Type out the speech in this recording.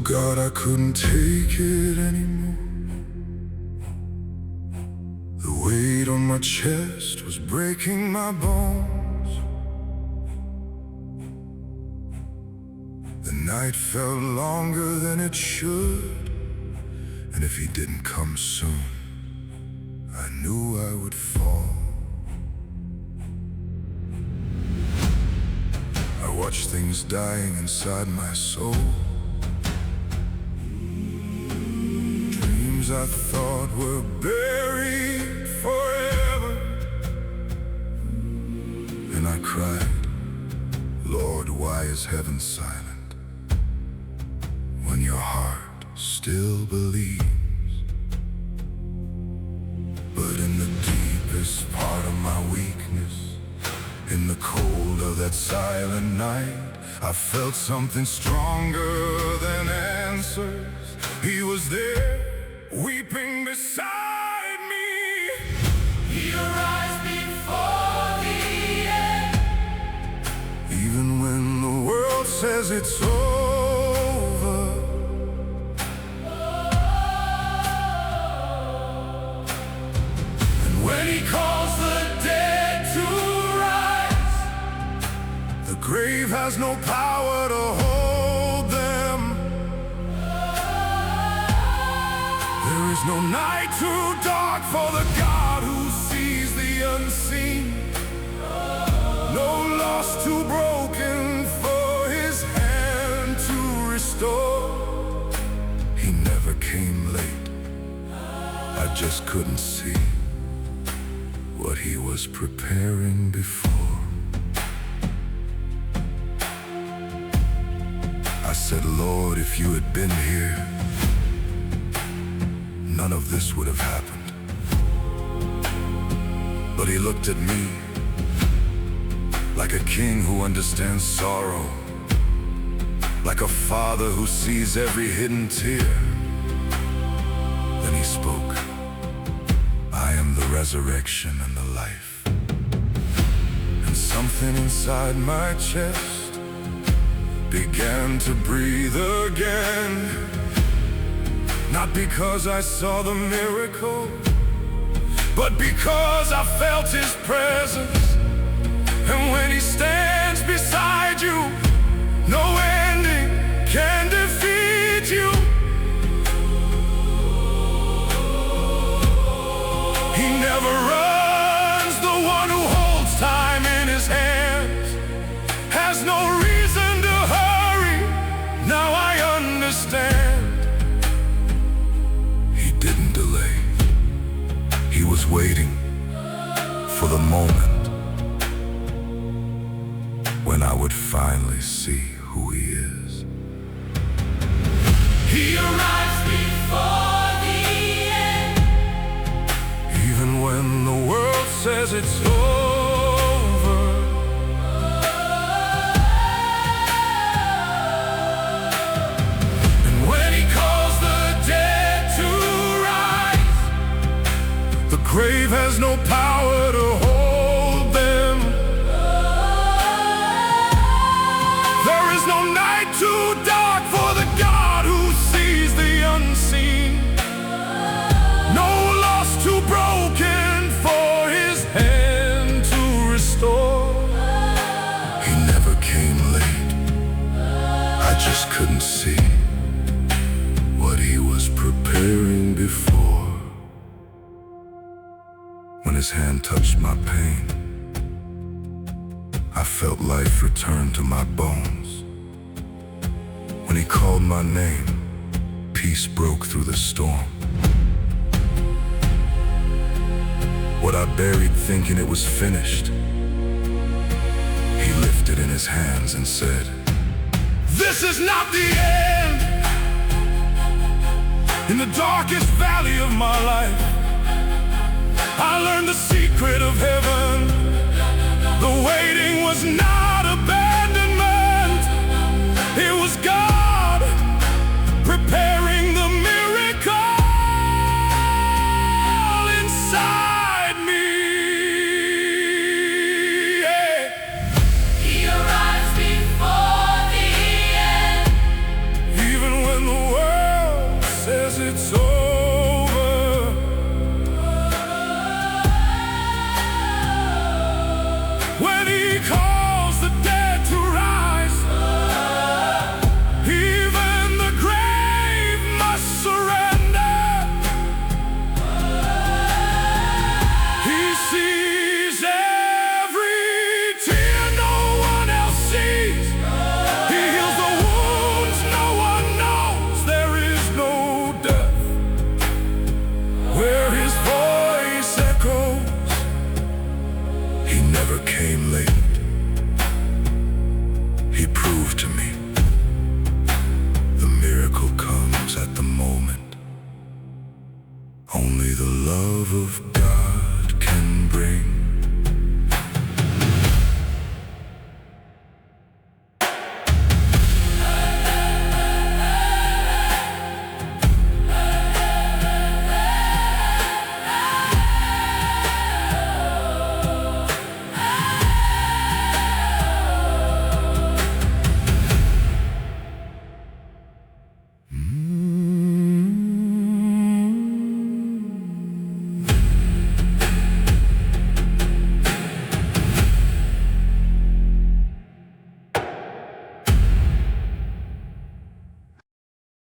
God, I couldn't take it anymore. The weight on my chest was breaking my bones. The night felt longer than it should, and if he didn't come soon, I knew I would fall. I watched things dying inside my soul. Dreams I thought were buried forever. And I cried, Lord, why is heaven silent when your heart still believes? But in the deepest part of my weakness, in the cold of that silent night, I felt something stronger than answers. He was there, weeping beside me. He arrives before the end. Even when the world says it's over, and when he calls the dead to rise, the grave has no power to hold them. There is no night too dark for the God who sees the unseen. No loss too broken for his hand to restore. He never came late. I just couldn't see what he was preparing before. I said, Lord, if you had been here, none of this would have happened. But he looked at me like a king who understands sorrow, like a father who sees every hidden tear. Then he spoke, I am the resurrection and the life. And something inside my chest began to breathe again. Not because I saw the miracle, but because I felt his presence. And when he stands beside you, no ending can defeat you. He never runs. The one who holds time in his hands has no reason to hurry. Now I understand. He didn't delay. He was waiting for the moment when I would finally see who he is. He arrives before the end. Even when the world says it's over, and when he calls the dead to rise, the grave has no power to hold them. There is no night too dark for the God who sees the unseen. No loss too broken for his hand to restore. He never came late. I just couldn't see what he was preparing before. When his hand touched my pain, I felt life return to my bones. When he called my name, peace broke through the storm. What I buried thinking it was finished, he lifted in his hands and said, this is not the end. In the darkest valley of my life, I learned the secret of heaven. The waiting was not abandonment. It was God preparing the miracle inside me. Yeah. He arrives before the end. Even when the never came late. He proved to me the miracle comes at the moment. Only the love of